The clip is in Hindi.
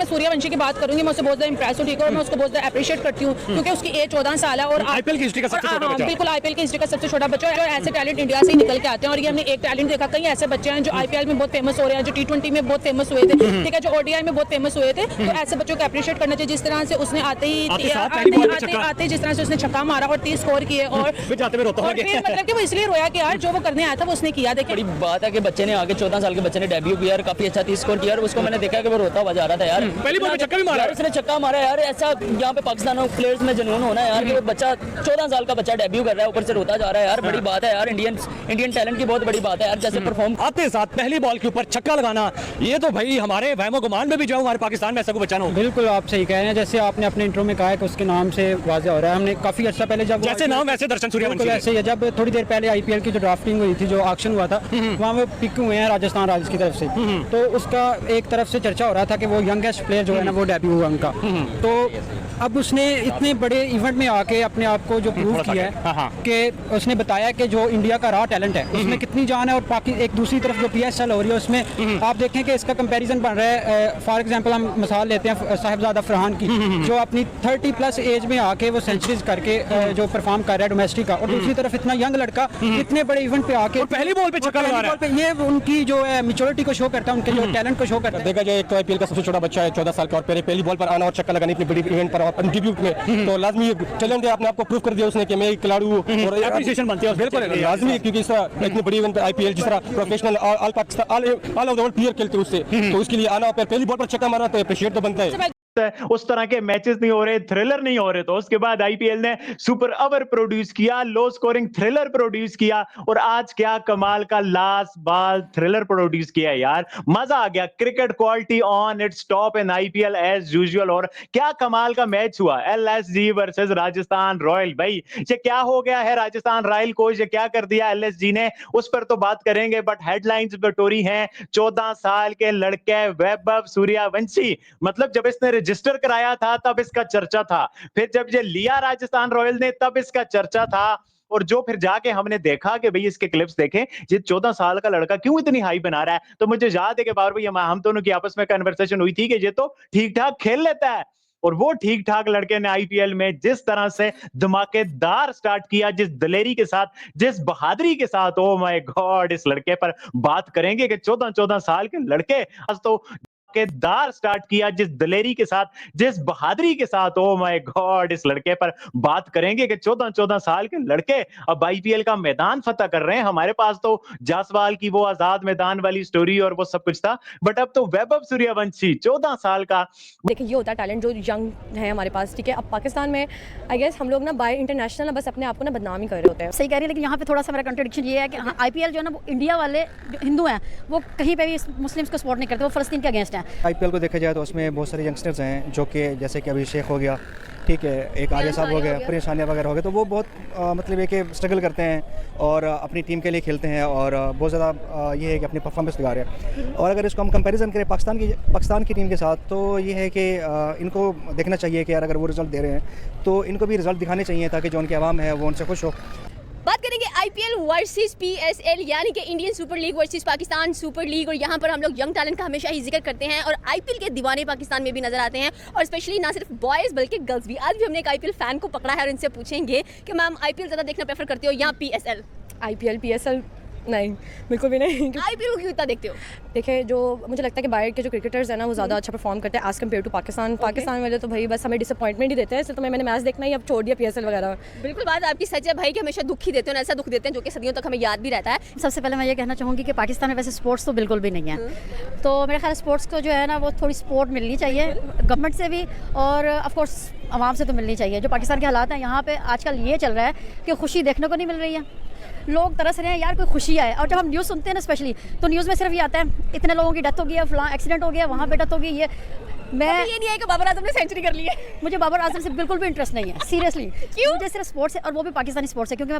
मैं सूर्यवंशी की बात करूंगी, मैं उससे बहुत ज़्यादा इंप्रेस हूँ, ठीक है, और मैं उसको बहुत ज़्यादा अप्रिशिएट करती हूँ क्योंकि उसकी एज 14 साल है और आईपीएल की हिस्ट्री का सबसे छोटा बच्चा। बिल्कुल आईपीएल की हिस्ट्री का सबसे छोटा बच्चा है और ऐसे टैलेंट इंडिया से ही निकल के आते हैं। और ये हमने एक टैलेंट देखा, कई ऐसे बच्चे हैं जो आईपीएल में बहुत फेमस हो रहे हैं, जो T20 में बहुत फेमस हुए थे, ठीक है, जो ओडीआई में बहुत फेमस हुए थे। तो ऐसे बच्चों को अप्रिशिएट करना चाहिए। जिस तरह से उसने आते जिस तरह से उसने छक्का मारा और 30 स्कोर किए और फिर मतलब कि वो इसलिए रोया कि यार जो वो करने आया था वो उसने किया। देखिए बड़ी बात है कि बच्चे ने आगे 14 साल के बच्चे ने डेब्यू किया और काफी अच्छा 30 स्कोर किया और उसको मैंने देखा कि वो रोता हुआ जा रहा था यार। पहली बॉल पे छक्का भी मारा, उसने छक्का मारा यार। ऐसा यहाँ पे पाकिस्तान प्लेयर्स में जुनून होना है यार कि वो बच्चा 14 साल का बच्चा डेब्यू कर रहा है, ऊपर से रोता जा रहा है यार। बड़ी बात है यार, इंडियन टैलेंट की बहुत बड़ी बात है यार। जैसे परफॉर्म आते साथ पहली बॉल के ऊपर छक्का लगाना, ये तो भाई हमारे वहमो गुमान में भी जो हमारे पाकिस्तान में ऐसा को बचाना हो। बिल्कुल आप सही कह रहे हैं। जैसे आपने अपने इंट्रो में कहा है कि उसके नाम से वाज़ेह हो रहा है। हमने काफी अर्सा पहले जब जैसे नाम वैसे दर्शन सूर्यवंशी, वैसे ही जब थोड़ी देर पहले आईपीएल की जो ड्राफ्टिंग हुई थी, जो ऑक्शन हुआ था, वहाँ वो पिक हुए हैं राजस्थान रॉयल्स की तरफ से। तो उसका एक तरफ से चर्चा हो रहा था कि वो यंगेस्ट प्लेयर जो है ना वो डेब्यू हुआ उनका। तो अब उसने इतने बड़े इवेंट में आके अपने आप को जो प्रूव किया है कि उसने बताया कि जो इंडिया का रॉ टैलेंट है उसमें कितनी जान है। और बाकी एक दूसरी तरफ जो PSL हो रही है उसमें आप देखें कि इसका कंपैरिजन बन रहा है। फॉर एग्जांपल हम मिसाल लेते हैं साहिबजादा फरहान की, जो अपनी 30+ एज में आके वो सेंचुरीज करके जो परफॉर्म कर रहा है डोमेस्टिक का, और दूसरी तरफ इतना यंग लड़का इतने बड़े इवेंट पे आके पहली बॉल पे छक्का लगा रहा है। ये उनकी जो है मैच्योरिटी को शो करता है, उनके जो टैलेंट को शो करता है। देखा जाए एक तो आईपीएल का सबसे छोटा बच्चा है 14 साल का, और पहली बॉल पर आना और छक्का लगाने इतनी बड़ी इवेंट पर और डेब्यू में, तो लाजमी टैलेंट है। आपने आपको प्रूव कर दिया उसने कि मैं एक खिलाड़ी हूं और एप्रिसिएशन बनती है। बिल्कुल लाजमी, क्योंकि इस तरह इतनी बड़ी इवेंट आईपीएल जिस तरह professional all Pakistan all over the world player खेलते हैं उससे, तो उसके लिए आना और पहली बॉल पर छक्का मारा तो अप्रिशिएट तो बनता है। उस तरह के मैचेस नहीं हो रहे, थ्रिलर नहीं हो रहे, तो उसके बाद आईपीएल ने सुपर ओवर प्रोड्यूस किया, लो स्कोरिंग थ्रिलर प्रोड्यूस किया, और आज क्या कमाल का लास्ट बॉल थ्रिलर प्रोड्यूस किया यार। मजा आ गया। Cricket quality on its top in IPL as usual. और क्या कमाल का मैच हुआ, LSG वर्सेस राजस्थान रॉयल। भाई ये क्या हो गया है राजस्थान रॉयल को, ये क्या कर दिया LSG ने, उस पर तो बात करेंगे, बट हेडलाइंस बटोरी हैं 14 साल के लड़के वैभव सूर्यवंशी। मतलब जब इसने रजिस्टर कराया था तब इसका चर्चा था, फिर जब ये लिया राजस्थान रॉयल ने तब इसका चर्चा था, और जो फिर जाके हमने देखा कि भाई इसके क्लिप्स देखें, ये 14 साल का लड़का क्यों इतनी हाई बना रहा है। तो मुझे याद है कि बार भाई हम दोनों की आपस में कन्वर्सेशन हुई थी कि ये तो ठीक ठाक खेल लेता है, और वो ठीक ठाक लड़के ने आईपीएल में जिस तरह से धमाकेदार स्टार्ट किया, जिस दलेरी के साथ, जिस बहादुरी के साथ, ओ माय गॉड, इस लड़के पर बात करेंगे कि 14 साल के लड़के आज तो दार स्टार्ट किया, जिस दलेरी के साथ, जिस बहादुरी के साथ, ओ माय गॉड, इस लड़के पर बात करेंगे कि 14 साल के लड़के अब आईपीएल का मैदान फतह कर रहे हैं। हमारे पास तो जासवाल की वो आजाद मैदान वाली स्टोरी और वो सब कुछ था, बट अब तो वैभव सूर्यवंशी 14 साल का। देखिए ये होता है टैलेंट जो यंग है हमारे पास, ठीक है। अब पाकिस्तान में आई गेस हम लोग ना बाय इंटरनेशनल ना बस अपने आप को ना बदनाम ही कर रहे होते हैं। सही कह रही है, लेकिन यहाँ पे थोड़ा सा मेरा कंट्रडिक्शन ये है कि हाँ, आईपीएल जो है ना वो इंडिया वाले जो हिंदू हैं वो कहीं पे भी मुस्लिम्स को सपोर्ट नहीं करते, वो फलस्तीन के अगेंस्ट हैं। आईपीएल को देखा जाए तो उसमें बहुत सारे यंगस्टर्स हैं जो कि जैसे कि अभिषेक हो गया, ठीक है, एक आर्य साहब हो गया, प्रिंस सानिया वगैरह हो गए, तो वो बहुत मतलब है कि स्ट्रगल करते हैं और अपनी टीम के लिए खेलते हैं और बहुत ज़्यादा ये है कि अपनी परफॉर्मेंस दिखा रहे हैं। और अगर इसको हम कंपैरिजन करें पाकिस्तान की टीम के साथ, तो ये है कि इनको देखना चाहिए कि यार अगर वो रिज़ल्ट दे रहे हैं तो इनको भी रिज़ल्ट दिखाने चाहिए ताकि जो उनकी आवाम है वो उनसे खुश हो। बात करेंगे आईपीएल वर्सेस PSL यानी कि Indian super league versus Pakistan super league. और यहाँ पर हम लोग यंग टैलेंट का हमेशा ही जिक्र करते हैं और आईपीएल के दीवाने पाकिस्तान में भी नजर आते हैं, और स्पेशली ना सिर्फ बॉयज़ बल्कि गर्ल्स भी। आज भी हमने एक आईपीएल फैन को पकड़ा है और इनसे पूछेंगे कि मैम आईपीएल ज़्यादा देखना प्रेफर करते हो या PSL? IPL PSL नहीं, बिल्कुल भी नहीं। आईपीएल को क्यों इतना देखते हो? देखिए जो मुझे लगता है कि बाहर के जो क्रिकेटर्स हैं ना वो ज़्यादा अच्छा परफॉर्म करते हैं as compare to Pakistan. Pakistan वाले तो भाई बस हमें डिसअपॉइंटमेंट ही देते हैं, इसलिए तो मैंने मैच देखना ही अब छोड़ दिया PSL वगैरह। बिल्कुल बात आपकी सच है भाई कि हमेशा दुख ही देते हैं, ऐसा दुख देते हैं जो कि सदियों तक हमें याद भी रहता है। सबसे पहले मैं ये कहना चाहूँगी कि पाकिस्तान में वैसे स्पोर्ट्स तो बिल्कुल भी नहीं है, तो मेरे ख्याल स्पोर्ट्स को जो है ना वो थोड़ी सपोर्ट मिलनी चाहिए गवर्नमेंट से भी, और ऑफकोर्स आवाम से तो मिलनी चाहिए। जो पाकिस्तान के हालात हैं यहाँ पे आजकल ये चल रहा है कि खुशी देखने को नहीं मिल रही है, लोग तरस रहे हैं यार कोई खुशी आए। और जब हम न्यूज़ सुनते हैं ना स्पेशली, तो न्यूज़ में सिर्फ ये आता है इतने लोगों की डेथ हो गई है, फलां एक्सीडेंट हो गया, वहाँ पे डेथ हो गई। मैं ये नहीं है कि बाबर आजम ने सेंचुरी कर ली है। मुझे बाबर आजम से बिल्कुल भी इंटरेस्ट नहीं है सीरियसली। क्यों? मुझे सिर्फ स्पोर्ट्स है, और वो भी पाकिस्तानी स्पोर्ट्स है, क्योंकि मैं